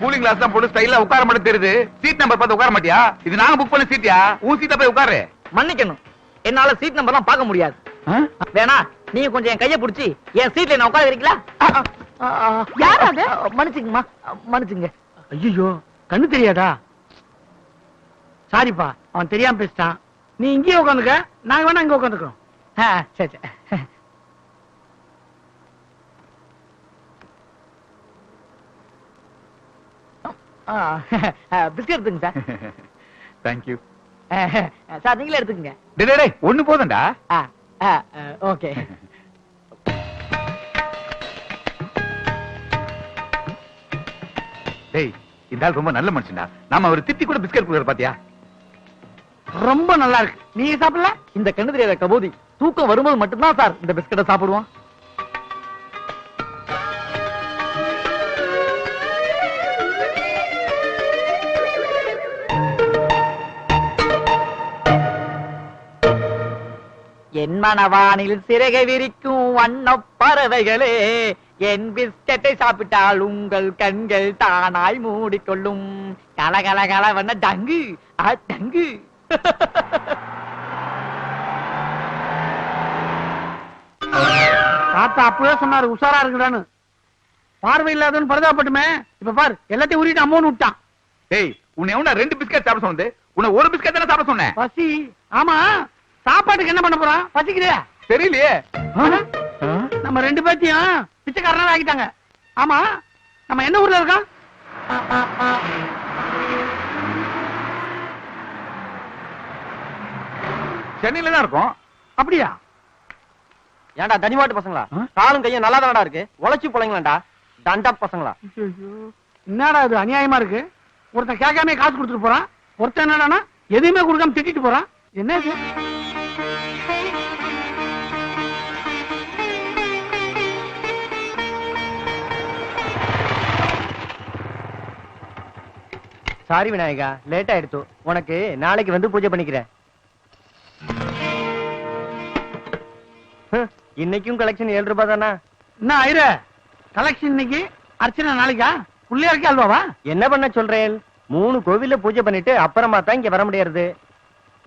Cooling glass தான் போட்டு ஸ்டைலா உட்கார மட்டும் தெரியுது. சீட் நம்பர் பார்த்து உட்கார மாட்டியா? இது நாங்க புக் பண்ண சீட்டியா? உன் சீட்டை போய் உட்காரு. மன்னிக்கணும், என்னால சீட் நம்பர்லாம் பார்க்க முடியாது. வேணா நீங்க கொஞ்சம் என் கைய பிடிச்சி என் சீட்ல என்ன உட்கார வைக்கலா? யார் அது? மன்னிச்சுங்கம்மா, மன்னிச்சுங்க. ஐயோ, கண்ணு தெரியாதா? சாரிப்பா, அவன் தெரியாம பேசிட்டான். நீ இங்கேயே உட்காந்துக்க, நாங்க வேணா இங்க உட்காந்துக்கிறோம். சரி சரி. பிஸ்கட் எடுத்துங்க சார். தேங்க்யூ. சார் நீங்களே எடுத்துக்கங்க. டேய் ஒண்ணு போதும்டா. ஓகே. டேய் இந்த ஆள் ரொம்ப நல்ல மனுஷன்டா. நாம அவர் திட்டி கூட பிஸ்கட் கொடுக்குற பாத்தியா? ரொம்ப நல்லா இருக்கு. நீங்க சாப்பிடல? இந்த கண்ணு தெரியாத கபோதி தூக்கம் வரும்போது மட்டும்தான் சார் இந்த பிஸ்கட்டை சாப்பிடுவான். என் மனவானில் சிறகை விரிக்கும் வண்ண பறவைகளே, என் பிஸ்கட்டை சாப்பிட்டால் உங்கள் கண்கள் தானாய் மூடிக்கொள்ளும். கலகல கலவண்ண டங்கு டங்கு. தாத்தா அப்பவே சொன்னாரு உஷாரா இருக்குடான்னு. பார்வை இல்லாதவன் பரிதாபப்பட்டுமே. இப்ப பாரு, எல்லாத்தையும் உருட்டு அம்மோன்னு விட்டான். டேய் உன்னை எவனா 2 பிஸ்கட் சாப்பிட சொன்னது? உன்னை ஒரு பிஸ்கட் தானே சாப்பிட சொன்னேன். பசி. ஆமா, சாப்பாட்டுக்கு என்ன பண்ண போறான்? பசிக்குதே. தெரியலையே. நம்ம 2 பேத்தையும் பிச்சைக்காரனா ஆக்கிட்டாங்க. ஆமா, நம்ம என்ன ஊர்ல இருக்கோம்? சென்னையில தான் இருக்கோம். அப்படியா? ஏன்டா தனிமாட்டு பசங்களா? காலும் கையும் நல்லா தானடா இருக்கு, உழைச்சி போலங்களாண்டா தண்டா பசங்களா. என்னடா இது அநியாயமா இருக்கு? ஒருத்தன் கேட்காம காசு கொடுத்துட்டு போறான், ஒருத்தன் என்னடானா எதுவுமே கொடுக்காம திட்டிட்டு போறான். என்ன இது? சாரி விநாயகா, லேட் ஆயிடுச்சு. உனக்கு நாளைக்கு வந்து பூஜை பண்ணிக்கிறேன். இன்னைக்கும் கலெக்ஷன் 7 ரூபாய் தானா? என்ன ஆயிர கலெக்ஷன் இன்னைக்கு, அர்ச்சனை நாளைக்கா? பிள்ளையாருக்கு அல்வாவா? என்ன பண்ண சொல்றேன்? 3 கோவில்ல பூஜை பண்ணிட்டு அப்புறமா தான் இங்க வர முடியாது.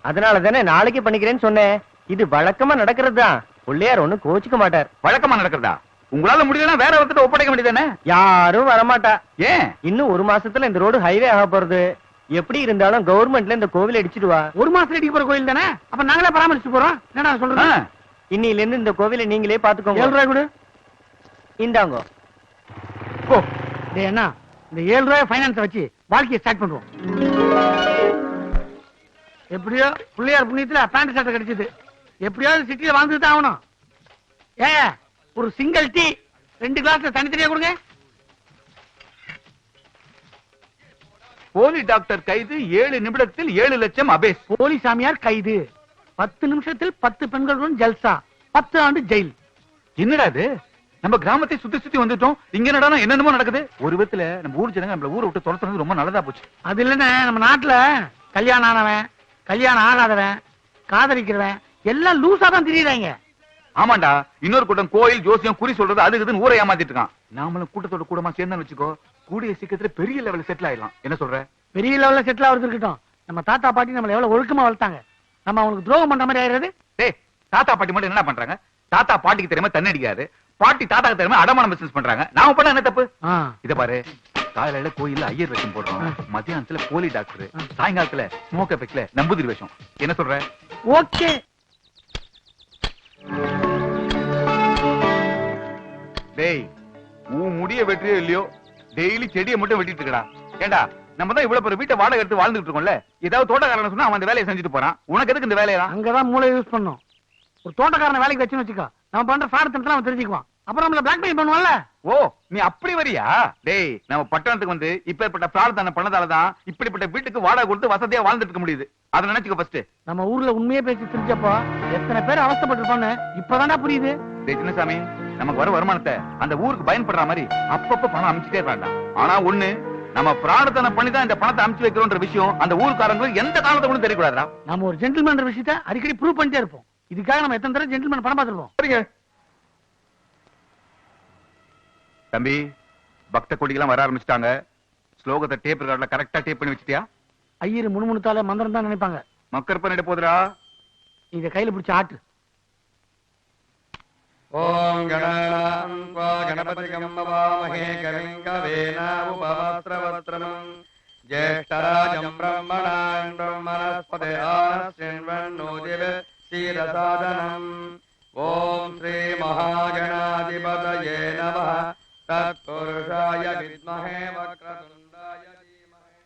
அதனால தானே நாளைக்கு பண்ணிக்கிறேன்னு சொன்னேன். இது வழக்கமா நடக்கிறது தான். பிள்ளையார் ஒண்ணு கோச்சுக்க மாட்டார். வழக்கமா நடக்கிறதா? உங்களால முடியலன்னா வேற ஒருத்தர் ஒப்படைக்க வேண்டியதானே? யாரும் வரமாட்டா. ஏன்? இன்னும் 1 மாசத்துல இந்த ரோடு ஹைவே ஆக போறது. எப்படி இருந்தாலும் கவர்மெண்ட்ல இந்த கோவில் அடிச்சிடுவா. 1 மாசம் அடிக்க போற கோயில் தானே, அப்ப நாங்களே பராமரிச்சு போறோம். என்னடா சொல்றேன்? இன்னில இருந்து இந்த கோவிலை நீங்களே பாத்துக்கோங்க. 7 ரூபாய் கொடு. இந்தாங்க. ஓ டேய் அண்ணா, இந்த 7 ரூபாய் ஃபைனான்ஸ் வச்சு வாழ்க்கையை ஸ்டார்ட் பண்ணுவோம். எப்படியோ பிள்ளையார் புண்ணியத்துல பேண்ட் சட்டை கிடைச்சது. எப்படியாவது சிட்டியில வாழ்ந்துட்டு தான் ஆகணும். ஒரு சிங்கிள் டீ 2 கிளாஸ்ல தனித்தனியா கொடுங்க. போலி டாக்டர் கைது, 7 நிமிடத்தில் 7 லட்சம் அபேஸ். போலி சாமியார் கைது, 10 நிமிஷத்தில் 10 பெண்களுடன் ஜல்சா, 10 ஆண்டு ஜெயில். என்னடா இது? நம்ம கிராமத்தை சுத்தி சுத்தி வந்துட்டோம். இங்க என்னடா என்னென்னமோ நடக்குது. ஒரு விதத்துல நம்ம ஊர் ஜனங்க நம்மள ஊரை விட்டு துரத்துறது ரொம்ப நல்லதா போச்சு. அது இல்லன்னு நம்ம நாட்டுல கல்யாணம் ஆனவன், கல்யாணம் ஆகாதவன், காதலிக்கிறவன் எல்லாம் லூசா தான் திரியுறாங்க. ஆமாண்டா, இன்னொரு கூட்டம் கோயில் ஜோசியம் குறி சொல்றது அதுக்கு இதுன்னு ஊரை ஏமாத்திட்டு இருக்கான். நாமளும் கூட்டத்தோட கூடமா சேர்ந்து வச்சுக்கோ, கூடிய சீக்கிரத்துல பெரிய லெவல்ல செட்டில் ஆயிடலாம். என்ன சொல்ற? பெரிய லெவல்ல செட்டில் ஆகுறது இருக்கட்டும், நம்ம தாத்தா பாட்டி நம்மள எவ்வளவு ஒழுக்கமா வளர்த்தாங்க. நம்ம அவங்களுக்கு துரோகம் பண்ற மாதிரி ஆயிடுறது. டேய், தாத்தா பாட்டி மட்டும் என்ன பண்றாங்க? தாத்தா பாட்டிக்கு தெரியாம தண்ணி அடிக்காது, பாட்டி தாத்தாக்கு தெரியாம அடமான பிசினஸ் பண்றாங்க. நாம பண்ண என்ன தப்பு? இத பாரு, காலையில கோயில்ல ஐயர் வேஷம் போடுறோம், மத்தியானத்துல போலி டாக்டர், சாயங்காலத்துல ஸ்மோக் எஃபெக்ட்ல நம்பூதிரி வேஷம். என்ன சொல்ற? ஓகே. டேய், உன் முடிய வெற்றியோ இல்லையோ, டெய்லி செடியை மட்டும் வெட்டிட்டு இருக்கடா. ஏண்டா, நம்ம தான் இவ்வளவு பேர் வீட்டை வாடகை எடுத்து வாழ்ந்துட்டு இருக்கோம்ல, ஏதாவது தோட்டக்காரன் சொன்னா அவன் அந்த வேலையை செஞ்சுட்டு போறான். உனக்கு எதுக்கு இந்த வேலையெல்லாம்? அங்கதான் மூளை யூஸ் பண்ணும். ஒரு தோட்டக்காரனை வேலைக்கு வச்சுன்னு வச்சுக்கோ, நம்ம பண்ற ஃப்ராட் அவன் தெரிஞ்சுக்குவான். அப்புறம் நம்மள பிளாக்மெயில் பண்ணுவான்ல. ஓ, நீ அப்படி வரியா? டேய், நம்ம பட்டணத்துக்கு வந்து இப்பேற்பட்ட பிரார்த்தனை பண்ணதாலதான் இப்படிப்பட்ட வீட்டுக்கு வாடகை கொடுத்து வசதியா வாழ்ந்துட்டு இருக்க முடியுது. அதை நினைச்சுக்க ஃபர்ஸ்ட். நம்ம ஊர்ல உண்மையே பேசி தெரிஞ்சப்போ எத்தனை பேர் அவஸ்தைப்பட்டிருப்பான்னு இப்பதான்டா புரியுது. டேய் சின்னசாமி, நமக்கு வர வருமானத்தை அந்த ஊருக்கு பயன்படுற மாதிரி அப்பப்ப பணம் அனுப்பிச்சுட்டே இருக்காண்டா. ஆனா ஒண்ணு, நம்ம பிரார்த்தனை பண்ணி தான் இந்த பணத்தை அனுப்பிச்சு வைக்கிறோன்ற விஷயம் அந்த ஊருக்காரங்களுக்கு எந்த காலத்தை கூட தெரியக்கூடாதா? நம்ம ஒரு ஜென்டில்மேன் விஷயத்தை அடிக்கடி ப்ரூவ் பண்ணிட்டே இருப்போம். இதுக்காக நம்ம எத்தனை தடவை ஜென்டில்மேன் பணம் பார்த்துருப்போம். சரிங்க தம்பி, பக்த கொடிகள்லாம் வர ஆரம்பிச்சிட்டாங்க. ஸ்லோகத்தை டேப் ரெக்கார்ட்ல கரெக்டா டேப் பண்ணி வச்சிட்டியா? ஐயர் முணுமுணுத்தால மந்திரம் தான் நினைப்பாங்க. மக்கர் பண்ணிட போதுடா. இத கையில பிடிச்ச ஆட்டு. ஓம் கணானாம் த்வா கணபதிகம் பவாமஹே கவிம் கவேன உபவஸ்த்ரவஸ்த்ரமம் ஜேஷ்டராஜம் பிரம்மணான் பிரம்மணஸ்பதே ஆனஸ்யன்வன்னோதிவ சீரசாதனம். ஓம் ஸ்ரீ மகாகணாதிபதயே நமः. தத்புருஷாய வித்மஹே வக்ரதுண்டாய தீமஹி.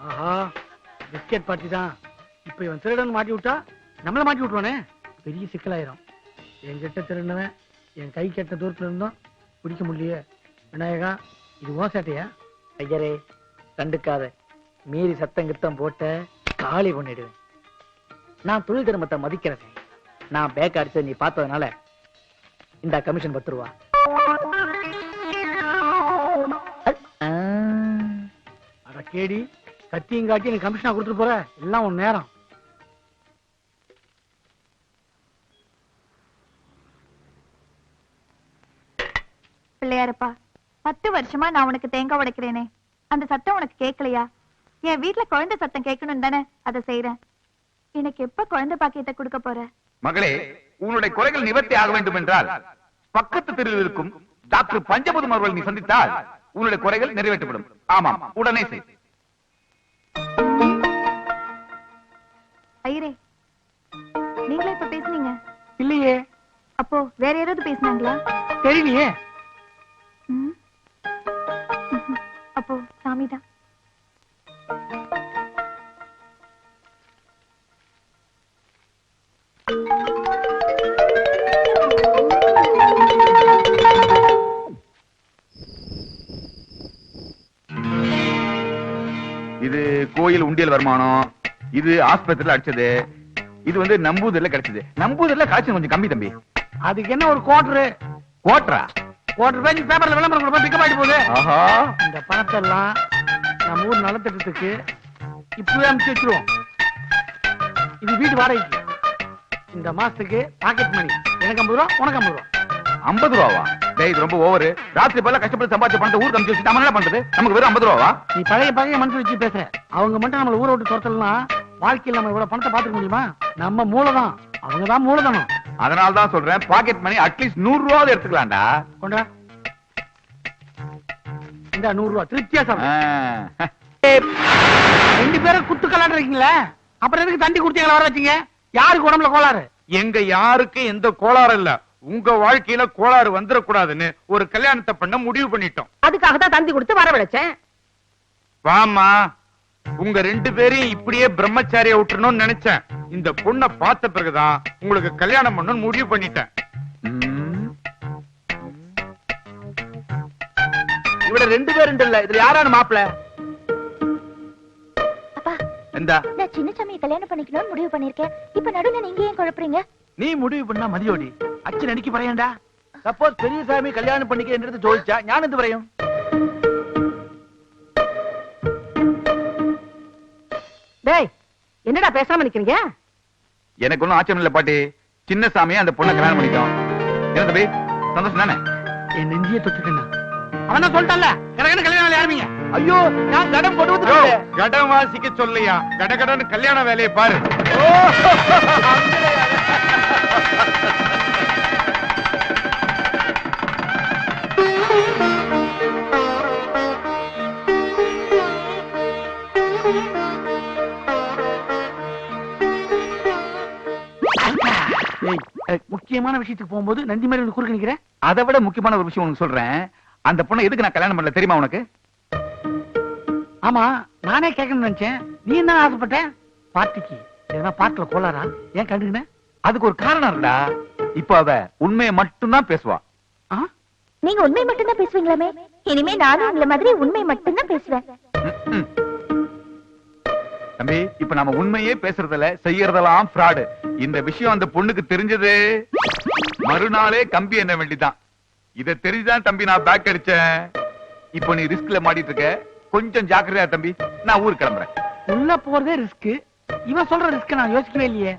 ஆஹா, பிஸ்கெட் பார்ட்டி தான். இப்ப இவன் திருடன் மாட்டி விட்டா நம்மள மாட்டி விட்டுவானே, பெரிய சிக்கலாயிரும். என்கிட்ட திருடனவன் என் கை கெட்ட தூரத்துல இருந்தோம், பிடிக்க முடியலையே. விநாயகா, இது ஓ சேட்டையா? ஐயரே, கண்டுக்காத. மீறி சத்தம் கித்தம் போட்ட காலி பண்ணிடுவேன். நான் தொழில் தர்மத்தை மதிக்கிறேன். நான் பேக் அடிச்ச நீ பார்த்ததுனால இந்த கமிஷன் 10 ரூபா. அட கேடி, கத்தியும் காட்டி நீ கமிஷனா கொடுத்துட்டு போற. எல்லாம் உன் நேரம். பிள்ளையாரப்பா, 10 வருஷமா நான் உனக்கு தேங்காய் உடைக்கிறேனே, அந்த சத்தம் உனக்கு கேட்கலையா? என் வீட்டுல குழந்தை சத்தம் கேட்கணும் தானே அதை செய்யறேன். எனக்கு எப்ப குழந்தை பாக்கியத்தை கொடுக்க போற? மகளே, உன்னுடைய குறைகள் நிவர்த்தி ஆக வேண்டும் என்றால் பக்கத்து தெருவில் இருக்கும் டாக்டர் பஞ்சபுதம் அவர்கள் நீ சந்தித்தால் உன்னுடைய குறைகள் நிறைவேற்றப்படும். ஆமாம், உடனே செய். ஐயரே, நீங்களே இப்ப பேசுனீங்க? இல்லையே. அப்போ வேற யாராவது பேசுனாங்களா? தெரியலையே. ம். அப்போ சாமிதான். இது கோயில் உண்டியல் வருமானம், இது ஆஸ்பத்திரியில அடிச்சது, இது வந்து நம்பூதிரில கிடைச்சது. நம்பூதிரில காய்ச்சல் கொஞ்சம் கம்மி தம்பி. அதுக்கு என்ன ஒரு குவார்டர்? கோட்ரா பேஜ் பேப்பர்ல விளம்பரம் கொடுப்பா, பிக்கப் ஆயிட்டு போகுது. ஆஹா, இந்த பணத்தை எல்லாம் நம்ம ஊர் நலத்திட்டத்துக்கு இப்பவே அனுப்பிச்சு வச்சிருவோம். இது வீட்டு வாடகைக்கு. இந்த மாசத்துக்கு பாக்கெட் மணி. எனக்கு 50 ரூபா, உனக்கு 50 ரூபா. 50 ரூபாவா? டேய், இது ரொம்ப ஓவர். ராத்திரி பல கஷ்டப்பட்டு சம்பாதிச்ச பணத்தை ஊருக்கு அனுப்பிச்சு வச்சு நம்ம என்ன பண்றது? நமக்கு வெறும் 50 ரூபாவா? நீ பழைய பழைய மனசு வச்சு பேசுற. அவங்க மட்டும் நம்மள ஊரை விட்டு துரத்தலாம், வாழ்க்கையில் நம்ம இவ்வளவு பணத்தை பாத்துக்க முடியுமா? நம்ம மூலதான், அவங்கதான் மூலதனம். அதனால தான் சொல்றேன், பாக்கெட் மணி அட்லீஸ்ட் 100 ரூபாவது எடுத்துக்கலாம்டா. கொண்டா இந்த 100 ரூபா திருப்தியா சாப்பிடு. ஆ. 2 பேரும் குத்து கலாட்டு இருக்கீங்களே, அப்புறம் எதுக்கு தண்டி குடுத்தீங்களா வர வச்சீங்க? யாருக்கு உடம்புல கோளாறு? எங்க யாருக்கு எந்த கோளாறு இல்ல. உங்க வாழ்க்கையில கோளாறு வந்துடக்கூடாதுன்னு ஒரு கல்யாணத்தை பண்ண முடிவு பண்ணிட்டோம். அதுக்காக தான் தந்தி கொடுத்து வரவழைச்சேன். வாமா, உங்க 2 பேரையும் இப்படியே பிரம்மச்சாரியா விட்டுறணும்னு நினைச்சேன். இந்த பொண்ணை பார்த்த பிறகுதான் உங்களுக்கு கல்யாணம் பண்ணணும்னு முடிவு பண்ணிட்டேன். ம். இவட 2 பேரும் இல்ல, இதுல யாரான மாப்பிள? அப்பா, எந்தா நான் சின்னசாமியை கல்யாணம் பண்ணிக்கணும்னு முடிவு பண்ணிருக்கேன். இப்ப நடுவுல நீங்க ஏன் குழப்பறீங்க? நீ முடிவு பண்ணா மதியோடி அச்சு நடிக்க பறையண்டா. சப்போஸ் பெரியசாமி கல்யாணம் பண்ணிக்கிறேன்றது ஜோதிச்சா ஞான எது பறையும்? டேய், என்னடா பேசாம நிக்கிறீங்க? எனக்கு ஒண்ணும் ஆச்சரியம் இல்ல பாட்டி. சின்ன சாமியை அந்த பொண்ணை கல்யாணம் பண்ணிட்டோம். என்ன தம்பி, சந்தோஷம் தானே? என் நெஞ்சிய தொட்டுக்கண்ணா. அவன் தான் சொல்லிட்டான்ல, எனக்கு கல்யாணம் வேலை ஆரம்பிங்க. ஐயோ, நான் கடன் கொண்டு யோ, வந்து கடன் வாசிக்க சொல்லையா? கடகடன்னு கல்யாண வேலையை பாரு. முக்கியமான விஷயத்துக்கு போகும்போது நந்தி மாதிரி குறுக்க நிக்கிறேன். அதை விட முக்கியமான ஒரு விஷயம் உனக்கு சொல்றேன். அந்த பொண்ணை எதுக்கு நான் கல்யாணம் பண்ணல தெரியுமா உனக்கு? ஆமா, நானே கேட்கணும்னு நினைச்சேன். நீ என்ன ஆசைப்பட்ட? பார்ட்டிக்கு எதனா பாட்டுல கோளாரா? ஏன் கண்டுக்கின? அதுக்கு ஒரு காரணம் இருக்குடா. இப்ப அவ உண்மையை மட்டும்தான் பேசுவா. நீங்க உண்மை மட்டும் தான் பேசுவீங்களாமே? இனிமே நானும் உங்களை மாதிரி உண்மை மட்டும் தான் பேசுவேன். தம்பி இப்ப நம்ம உண்மையே பேசுறதுல செய்யறதெல்லாம் ஃப்ராடு. இந்த விஷயம் அந்த பொண்ணுக்கு தெரிஞ்சது மறுநாளே கம்பி என்ன வேண்டிதான். இத தெரிஞ்சுதான் தம்பி நான் பேக் அடிச்சேன். இப்போ நீ ரிஸ்க்ல மாட்டிட்டு இருக்க, கொஞ்சம் ஜாக்கிரதையா தம்பி. நான் ஊருக்கு கிளம்புறேன். உள்ள போறதே ரிஸ்க். இவன் சொல்ற ரிஸ்க் நான் யோசிக்கவே இல்லையே.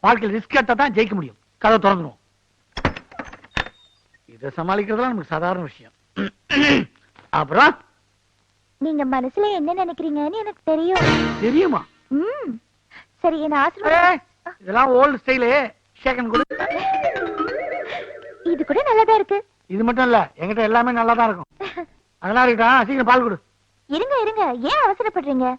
வாழ்க்கையில் ரிஸ்க் எடுத்தா தான் ஜெயிக்க முடியும். கதை திறந்துரும். இதை சமாளிக்கிறதுலாம் நமக்கு சாதாரண விஷயம். அப்புறம் நீங்க மனசுல என்ன நினைக்கிறீங்கன்னு எனக்கு தெரியும். தெரியுமா? சரி என்ன ஆசீர்வாதம். இதெல்லாம் ஓல்டு ஸ்டைலு. ஷேக்கன் கொடு. இது கூட நல்லாதான் இருக்கு. இது மட்டும் இல்ல, என்கிட்ட எல்லாமே நல்லா தான் இருக்கும். அதெல்லாம் இருக்கட்டும், சீக்கிரம் பால் கொடு. இருங்க இருங்க, ஏன் அவசரப்படுறீங்க?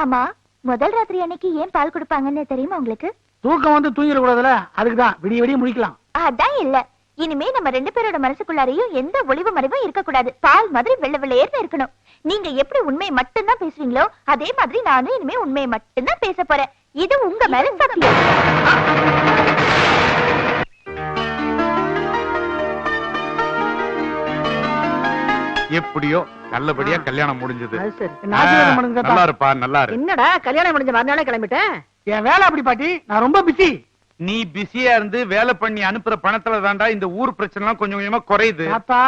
ஆமா, முதல் ராத்திரி அன்னைக்கு ஏன் பால் கொடுப்பாங்கன்னு தெரியுமா உங்களுக்கு? தூக்கம் வந்து தூங்கிட கூடாதுல, அதுக்குதான் விடிய விடிய முடிக்கலாம். அதான் இல்ல. இனிமே நம்ம 2 பேரோட மனசுக்குள்ளாரையும் எந்த ஒளிவு மறைவும் இருக்க கூடாது. பால் மாதிரி வெள்ளை வெள்ளையேர்னு இருக்கணும். நீங்க எப்படி உண்மையை மட்டும்தான் பேசுவீங்களோ அதே மாதிரி நானும் இனிமே உண்மையை மட்டும்தான் பேச போறேன். இது உங்க மேல சத்தியம். எப்படியோ நல்லபடியா கல்யாணம் முடிஞ்சது. அது சரி. என்ன ஆசீர்வாதம் பண்ணுங்க தாத்தா. நல்லா இருப்பா, நல்லா இரு. என்னடா கல்யாணம் முடிஞ்ச மறுநாளே கிளம்பிட்டேன். என் வேலை அப்படி பாட்டி, நான் ரொம்ப பிஸி. நீ பிஸியா இருந்து வேலை பண்ணி அனுப்புற பணத்துல தாண்டா இந்த ஊர் பிரச்சனை எல்லாம் கொஞ்சம் கொஞ்சமா குறையுது. தாத்தா,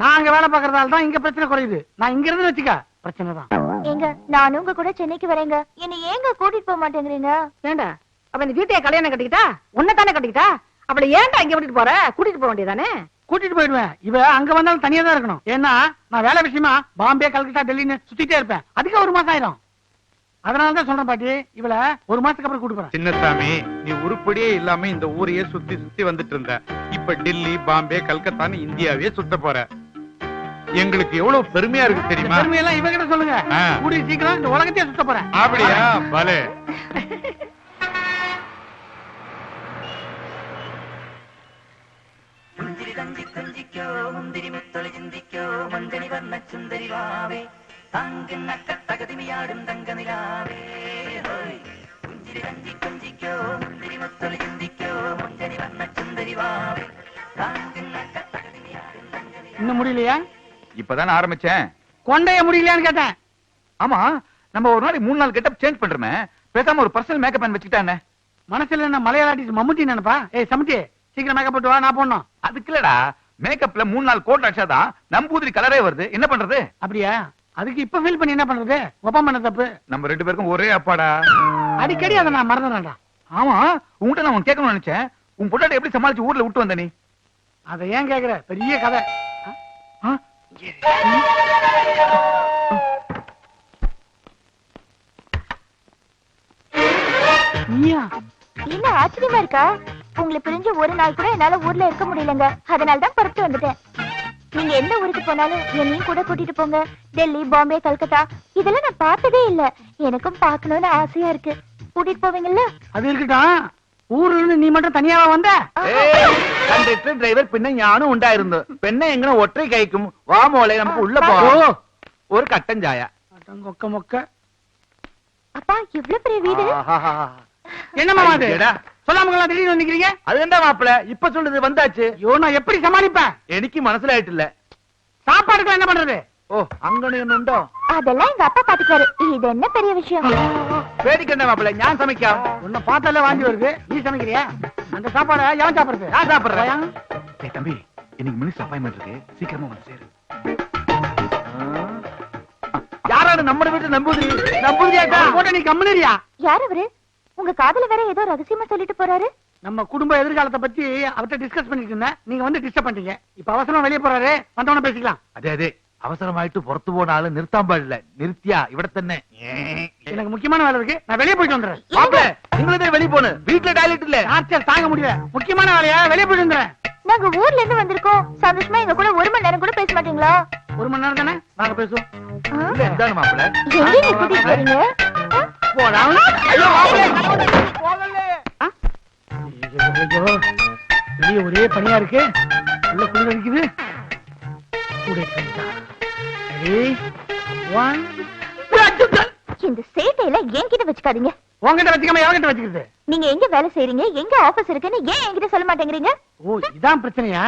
நான் அங்க வேலை பாக்குறதால தான் இங்க பிரச்சனை குறையுது. நான் இங்க இருந்து வச்சுக்க பிரச்சனை தான். ஏங்க, நானும் உங்க கூட சென்னைக்கு வரேங்க. என்ன ஏங்க கூட்டிட்டு போக மாட்டேங்கிறீங்க? ஏண்டா அப்ப இந்த வீட்டையே கல்யாணம் கட்டிக்கிட்டா? உன்னைத்தானே கட்டிக்கிட்டா? அவளை ஏன்டா இங்க விட்டுட்டு போற? கூட்டிட்டு போக வேண்டியதானே? கூட்டிட்டு போயிடுவேன். இவ அங்க வந்தாலும் தனியா தான் இருக்கணும். ஏன்னா நான் வேலை விஷயமா பாம்பே, கல்கத்தா, டெல்லின்னு சுத்திட்டே இருப்பேன். அதுக்கு 1 மாசம் ஆயிரும். அதனாலதான் சொல்றேன் பாட்டி, இவள 1 மாசத்துக்கு அப்புறம் கூட்டு போறேன். சின்னசாமி, நீ உருப்படியே இல்லாம இந்த ஊரையே சுத்தி சுத்தி வந்துட்டு இருந்த. இப்ப டெல்லி, பாம்பே, கல்கத்தான்னு இந்தியாவே சுத்த போற. எங்களுக்கு எவ்வளவு பெருமையா இருக்கு தெரியுமா? பெருமையெல்லாம் இவகிட்ட சொல்லுங்க. கூடிய சீக்கிரம் இந்த உலகத்தையே சுத்த போறேன். அப்படியா? பலே. இன்னும் முடியலையா? இப்பதானே ஆரம்பிச்சேன். கொண்டைய முடியலையான்னு கேட்டேன். ஆமா, நம்ம ஒரு நாளைக்கு 3 நாள் கெட்டப் சேஞ்ச் பண்றோமே, பேசாம ஒரு பர்சனல் மேக்கப் மேன் வச்சுக்கிட்டானே. மனசுல என்ன மலையாள ஆர்டிஸ்ட் மம்முட்டி நினைப்பா? ஏய் சமத்தி, சீக்கிரம் மேக்கப் போட்டு வா, நான் போடணும். அதுக்கு இல்லடா, மேக்கப்ல 3 நாள் கோட் அடிச்சாதான் நம்பூதிரி கலரே வருது. என்ன பண்றது? அப்படியா? அதுக்கு இப்ப ஃபீல் பண்ணி என்ன பண்றது? ஒப்பம் பண்ண தப்பு. நம்ம 2 பேருக்கும் ஒரே அப்பாடா. அடிக்கடி அதை நான் மறந்துடுறேன்டா. ஆமா, உன்கிட்ட நான் கேட்கணும்னு நினைச்சேன். உன் பொட்டாட்டி எப்படி சமாளிச்சு ஊர்ல விட்டு வந்த நீ? அதை ஏன் கேக்குற? பெரிய கதை. நீயா? இல்ல, ஆச்சரியமா இருக்கா? உங்களை பிரிஞ்சு ஒரு நாள் கூட என்னால ஊர்ல இருக்க முடியலங்க. அதனால தான் புறப்பட்டு வந்துட்டேன். நீங்க எந்த ஊருக்கு போனாலும் என்னையும் கூட கூட்டிட்டு போங்க. டெல்லி, பாம்பே, கல்கத்தா இதெல்லாம் நான் பார்த்ததே இல்ல. எனக்கும் பார்க்கணும்னு ஆசையா இருக்கு. கூட்டிட்டு போவீங்கல்ல? அது இருக்கட்டும். ஊர்ல இருந்து நீ மட்டும் தனியாவா வந்த? கண்டக்டர் டிரைவர் பின்ன ஞானும் உண்டாயிருந்தோ. பெண்ணை எங்கன ஒற்றை கைக்கும். வா மோளே, நமக்கு உள்ள போ. ஒரு கட்டஞ்சாயா. மொக்க மொக்க. அப்பா, இவ்ளோ பெரிய வீடு. என்னமா அது? சொல்லாமங்களா திடீர்னு வந்துக்கிறீங்க? அது என்ன மாப்பிள இப்ப சொல்லுது? வந்தாச்சு. ஐயோ, நான் எப்படி சமாளிப்பேன்? எனக்கு மனசுல ஆயிட்டு இல்ல. சாப்பாடுக்கு என்ன பண்றது? ஓ, அங்கனு என்ன உண்டோ? அதெல்லாம் எங்க அப்பா பாத்துக்காரு. இது என்ன பெரிய விஷயம்? பேடிக்கண்ட மாப்பிள, ஞான் சமைக்காம். உன்னை பார்த்தாலே வாந்தி வருது. நீ சமைக்கிறியா? அந்த சாப்பாடை எவன் சாப்பிடுறது? நான் சாப்பிடுறேன். ஏய் தம்பி, இன்னைக்கு மினிஸ்டர் அப்பாயின்மெண்ட் இருக்கு. சீக்கிரமா வந்து சேரு. யாராவது நம்ம வீட்டு நம்புதிரியாக்கா போட்ட நீ கம்முனியா? யார் அவரு? உங்க காதுல வேற ஏதோ ரகசியமா சொல்லிட்டு போறாரு. நம்ம குடும்ப எதிர்காலத்தை பத்தி அவர்கிட்ட டிஸ்கஸ் பண்ணிட்டு இருந்தேன். நீங்க வந்து டிஸ்டர்ப் பண்ணிட்டீங்க. இப்ப அவசரமா வெளியே போறாரு. வந்தவன பேசிக்கலாம். அதே அவசரமாயிட்டு புறத்து போனாலும் நிறுத்தாம்பா இல்ல. நிறுத்தியா இவிட தன்னை. எனக்கு முக்கியமான வேலை இருக்கு. நான் வெளியே போயிட்டு வந்துடுறேன். மாப்பிள, நீங்களும் வெளியே போன. வீட்டுல டாய்லெட் இல்ல. டார்ச்சர் தாங்க முடியல. முக்கியமான வேலையா வெளியே போயிட்டு வந்துடுறேன். நாங்க ஊர்ல இருந்து வந்திருக்கோம். சந்தோஷமா எங்க கூட 1 மணி நேரம் கூட பேச மாட்டீங்களா? 1 மணி நேரம் தானே நாங்க பேசுவோம். இல்ல இந்தானு மாப்பிள. எங்க நீ கூட்டிட்டு போறீங்க? போடா. ஐயோ மாப்பிள, போகல. ஐயோ, வெளியே ஒரே பனியா இருக்கு. உள்ள குளிர் அடிக்குது. இந்த சேட்டையில என்கிட்ட வச்சுக்காதீங்க. உங்ககிட்ட வச்சுக்காம எவங்கிட்ட வச்சுக்கிறது? நீங்க எங்க வேலை செய்றீங்க, எங்க ஆபீஸ் இருக்குன்னு ஏன் என்கிட்ட சொல்ல மாட்டேங்கிறீங்க? ஓ, இதான் பிரச்சனையா?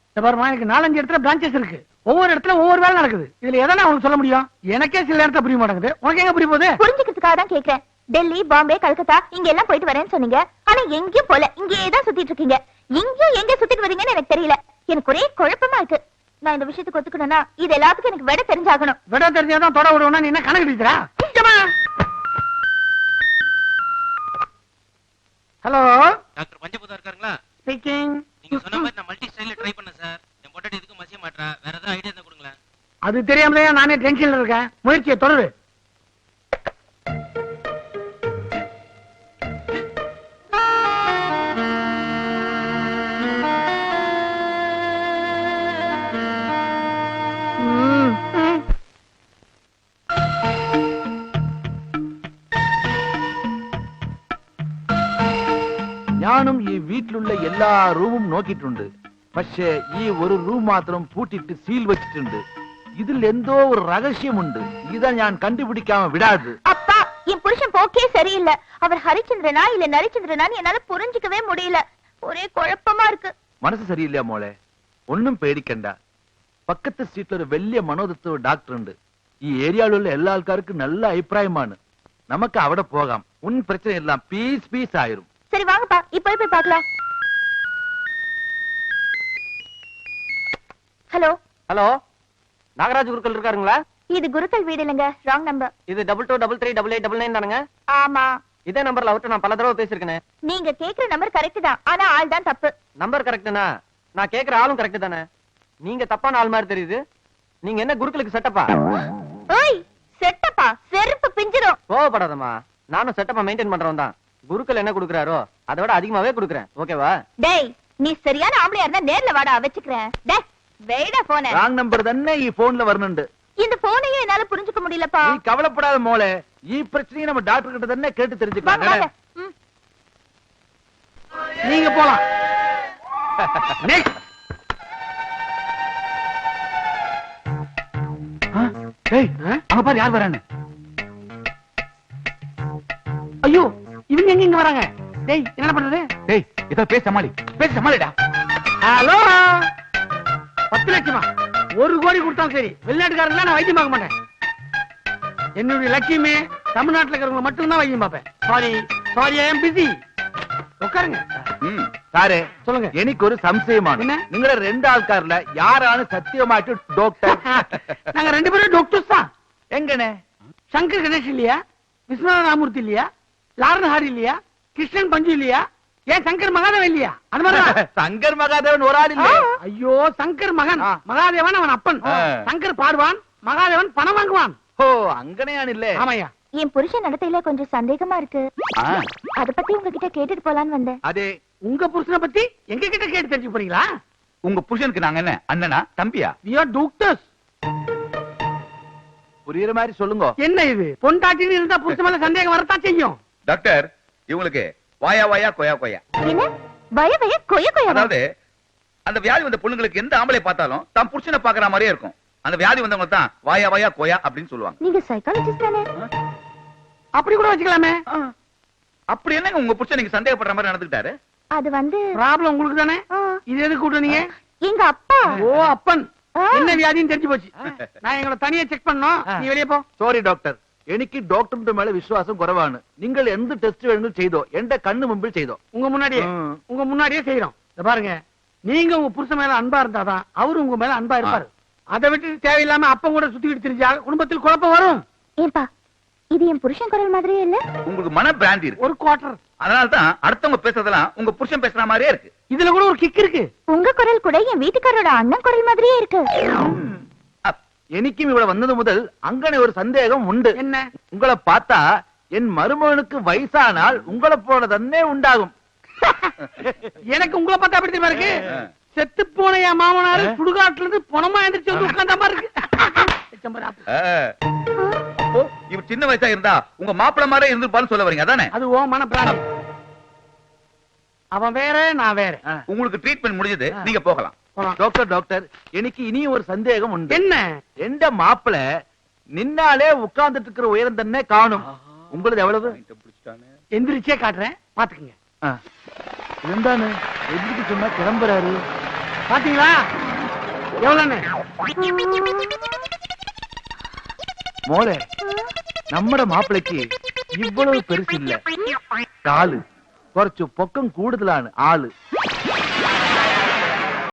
இந்த பாருமா, எனக்கு 4-5 இடத்துல பிரான்ச்சஸ் இருக்கு. ஒவ்வொரு இடத்துல ஒவ்வொரு வேலை நடக்குது. இதுல எதனா உனக்கு சொல்ல முடியும்? எனக்கே சில இடத்துல புரிய மாட்டேங்குது. உனக்கு எங்க புரிய போகுது? புரிஞ்சுக்கிறதுக்கு தெரிஞ்சுக்கிறதுக்காக தான் கேக்குறேன். டெல்லி, பாம்பே, கல்கத்தா இங்க எல்லாம் போயிட்டு வரேன்னு சொன்னீங்க. ஆனா எங்கேயும் போல, இங்கேயே தான் சுத்திட்டு இருக்கீங்க. இங்கேயும் எங்க சுத்திட்டு வரீங்கன்னு எனக்கு தெரியல. எனக்கு ஒரே குழப்பமா இருக்கு. நான் இந்த விஷயத்துக்கு ஒத்துக்கணும்னா இது எல்லாத்துக்கும் எனக்கு விட தெரிஞ்சாகணும். விட தெரிஞ்சாதான் தொட விடுவோம்னா நீ என்ன கணக்கு எடுக்கிறா? Hello doctor பஞ்சபூதா இருக்காருங்களா? ஸ்பீக்கிங். நீங்க சொன்ன மாதிரி நான் மல்டி ஸ்டைல்ல ட்ரை பண்ணேன் சார். என் பொட்டாட்டி எதுக்கும் மசிய மாட்டறா. வேற ஏதாவது ஐடியா இருந்தா கொடுங்களேன். அது தெரியாமலே நானே டென்ஷன்ல இருக்கேன். முயற்சியை தொடரு. ഞാനും ഈ വീട്ടിലുള്ള എല്ലാ റൂമും നോക്കിയിട്ടുണ്ട്. പക്ഷേ ഈ ഒരു റൂം മാത്രം പൂട്ടിട്ട് സീൽ വെച്ചിട്ടുണ്ട്. ഇതിൽ എന്തോ ഒരു രഹസ്യമുണ്ട്. ഇതാ ഞാൻ കണ്ടുപിടിക്കാമ വിടാത്. அப்பா, என் புருஷன் போக்கே சரியில்லை. அவர் ஹரிச்சந்திரனா இல்ல நரிச்சந்திரனான்னு என்னால புரிஞ்சிக்கவே முடியல. ஒரே குழப்பமா இருக்கு. മനസ്സ് സരിയില്ല മോളെ. ഒന്നും പേടിക്കണ്ട. പക്കത്തെ സ്ട്രീറ്റിൽ ഒരു വലിയ മനോതത്വ ഡോക്ടർ ഉണ്ട്. ഈ ഏരിയയിലുള്ള എല്ലാ ആൾക്കാർക്കും നല്ല അഭിപ്രായമാണ്. നമുക്ക് അവിടെ പോകാം. ഉൻ പ്രശ്നം എല്ലാം പീസ് ആയിരും. சரி வாங்கப்பா, இப்ப போய் பார்க்கலாம். ஹலோ ஹலோ, நாகராஜ் குருக்கள் இருக்காருங்களா? இது குருக்கள் வீடு இல்லைங்க, ராங் நம்பர். இது 22338899 தானுங்க? ஆமா. இதே நம்பர்ல அவர்ட்ட நான் பல தடவை பேசிருக்கேன். நீங்க கேக்குற நம்பர் கரெக்ட் தான், ஆனா ஆள் தான் தப்பு. நம்பர் கரெக்ட்னா நான் கேக்குற ஆளும் கரெக்ட் தானே. நீங்க தப்பான ஆள் மாதிரி தெரியுது. நீங்க என்ன குருக்களுக்கு செட்டப்பா? ஓய், செட்டப்பா செருப்பு பிஞ்சிரும். கோவப்படாதம்மா, நானும் செட்டப்பா மெயின்டைன் பண்றவன் தான். குருக்கள் என்ன குடுக்குறாரோ அதை விட அதிகமாவே குடுக்குறேன். ஓகேவா? டேய், நீ சரியான ஆம்பளையா இருந்தா நேர்ல வாடா, வச்சுக்கிறேன். டேய், வெயிடா போன. ராங் நம்பர் തന്നെ ഈ ഫോണിൽ വരുന്നുണ്ട്. இந்த போனையே என்னால புரிஞ்சுக்க முடியலப்பா. നീ കവലപ്പെടാതെ മോളെ. ഈ പ്രശ്നം நம்ம டாக்டர் கிட்ட തന്നെ கேட்டு தெரிஞ்சுக்கலாம். வாங்க, வாங்க. ம். நீங்க போலாம். நெக்ஸ்ட். டேய், அங்க பாரு யார் வரான்னு. ஐயோ, இவங்க எங்க இங்க வராங்க? டேய், என்ன பண்றது? டேய், இத பேச சமாளிடா. ஹலோ, 10 லட்சமா? 1 கோடி கொடுத்தாலும் சரி, வெளிநாட்டுக்காரங்க நான் வைத்தியம் பார்க்க மாட்டேன். என்னுடைய லட்சியமே தமிழ்நாட்டுல இருக்கிறவங்க மட்டும் தான் வைத்தியம் பார்ப்பேன். Sorry I am busy. உட்காருங்க. സാറേ, சொல்லுங்க. എനിക്കൊരു സംശയമാണ്. என்ன? നിങ്ങളുടെ രണ്ടാൾക്കാരില് யாராണ് സത്യമായിട്ട് ഡോക്ടർ? நாங்க 2 பேரும் டாக்டர்ஸ் தான். എങ്ങനെ? சங்கர் கணேஷ் இல்லையா? விஸ்வநாத ராமூர்த்தி இல்லையா? லாரன் ஹாரி இல்லையா? கிருஷ்ணன் பஞ்சு இல்லையா? ஏன் சங்கர் மகாதேவன் இல்லையா? அது மாதிரி சங்கர் மகாதேவன் ஒரு ஆள் இல்ல. ஐயோ, சங்கர் மகன் மகாதேவன் அவன் அப்பன். சங்கர் பாடுவான், மகாதேவன் பணம் வாங்குவான். ஓ, அங்கனையானில்ல. ஆமாய்யா. என் புருஷன் நடத்தையில கொஞ்சம் சந்தேகமா இருக்கு. அத பத்தி உங்ககிட்ட கேட்டுட்டு போலான்னு வந்தேன். அதே உங்க புருஷனை பத்தி எங்க கிட்ட கேட்டு தெரிஞ்சு போறீங்களா? உங்க புருஷனுக்கு நாங்க என்ன அண்ணனா தம்பியா? we are doctors. புரியுற மாதிரி சொல்லுங்க. என்ன இது, பொண்டாட்டின்னு இருந்தா புருஷன் மேல சந்தேகம் வரத்தான் செய்யும். டாக்டர், இவங்களுக்கு வாயா கொயா. என்ன வய கொய கொய? அதாவது அந்த வியாதி வந்த பொண்ணுங்களுக்கு எந்த ஆம்பளை பார்த்தாலும் தான் புருஷனை பாக்குற மாதிரியே இருக்கும். அந்த வியாதி வந்தவங்க தான் வாயா கொயா அப்படின்னு சொல்லுவாங்க. நீங்க சைக்காலஜிஸ்ட் தானே? அப்படி கூட வச்சுக்கலாமே. அப்படி என்னங்க உங்க புருஷன் நீங்க சந்தேகப்படுற மாதிரி நடந்துக்கிட்டாரு? அது வந்து ப்ராப்ளம் உங்களுக்கு தானே. இது எதுக்கு கூட்டணீங்க? எங்க அப்பா. ஓ, அப்பன். என்ன வியாதின்னு தெரிஞ்சு போச்சு. நான் எங்களை தனியா செக் பண்ணோம். நீ வெளியே போ. സോറി ഡോക്ടർ, എനിക്ക് ഡോക്ടറിന്റെ മേലെ വിശ്വാസം കുറവാണ്. നിങ്ങൾ എന്ത് ടെസ്റ്റ് വേണമെങ്കിലും ചെയ്തോ, എന്റെ കണ്ണു മുമ്പിൽ ചെയ്തോ. உங்க முன்னாடியே செய்யறோம். இத பாருங்க, நீங்க உங்க புருஷன் மேல அன்பா இருந்தாதான் அவரு உங்க மேல அன்பா இருப்பாரு. அதை விட்டு தேவையில்லாம அப்பன் கூட சுத்திக்கிட்டு தெரிஞ்சா குடும்பத்தில் குழப்பம் வரும். ஏன்பா, இது என் புருஷன் குரல் மாதிரியே இல்ல? உங்களுக்கு மன பிராந்தி இருக்கு. ஒரு குவார்டர். அதனால தான் அடுத்தவங்க பேசுறதெல்லாம் உங்க புருஷன் பேசுற மாதிரியே இருக்கு. இதுல கூட ஒரு கிக் இருக்கு. உங்க குரல் கூட என் வீட்டுக்காரோட அண்ணன் குரல் மாதிரியே இருக்கு. എനിക്കും ഇവിടെ വന്നത് മുതൽ അങ്ങനെ ഒരു സന്ദേഹം ഉണ്ട്. என்ன? உங்களை பார்த்தா என் மருமகனுக்கு வயசானால் உங்களை போல തന്നെ ഉണ്ടാകും. எனக்கு உங்களை பார்த்தா அப்படி தெரியுமா இருக்கு? செத்து போன என் மாமனாரு சுடுகாட்டுல இருந்து பணமா எந்திரிச்சு வந்து உட்கார்ந்த மாதிரி இருக்கு. அப்போ இவர் சின்ன வயசா இருந்தா உங்க மாப்பிள்ள மாதிரி இருந்திருப்பான்னு சொல்ல வரீங்க அதானே? அது ஓ மன பிராணி. அவன் வேற, நான் வேற. உங்களுக்கு ட்ரீட்மெண்ட் முடிஞ்சது, நீங்க போகலாம். டாக்டர், எனக்கு இனியும் ஒரு சந்தேகம் உண்டு. என்ன? எந்த மாப்பிள்ள நின்னாலே உட்கார்ந்துட்டு இருக்கிற உயரம் തന്നെ காணும். உங்களுக்கு எவ்வளவு? எந்திரிச்சே காட்டுறேன், பாத்துக்குங்க. എന്താണ് எதிர்க்கு சொன்னா கிளம்புறாரு? பாத்தீங்களா எவ்வளவு? മോളെ, നമ്മുടെ മാപ്പിളയ്ക്ക് ഇവ്വളവ് പെരുസില്ല കാല് കുറച്ചു പൊക്കം കൂടുതലാണ് ആള്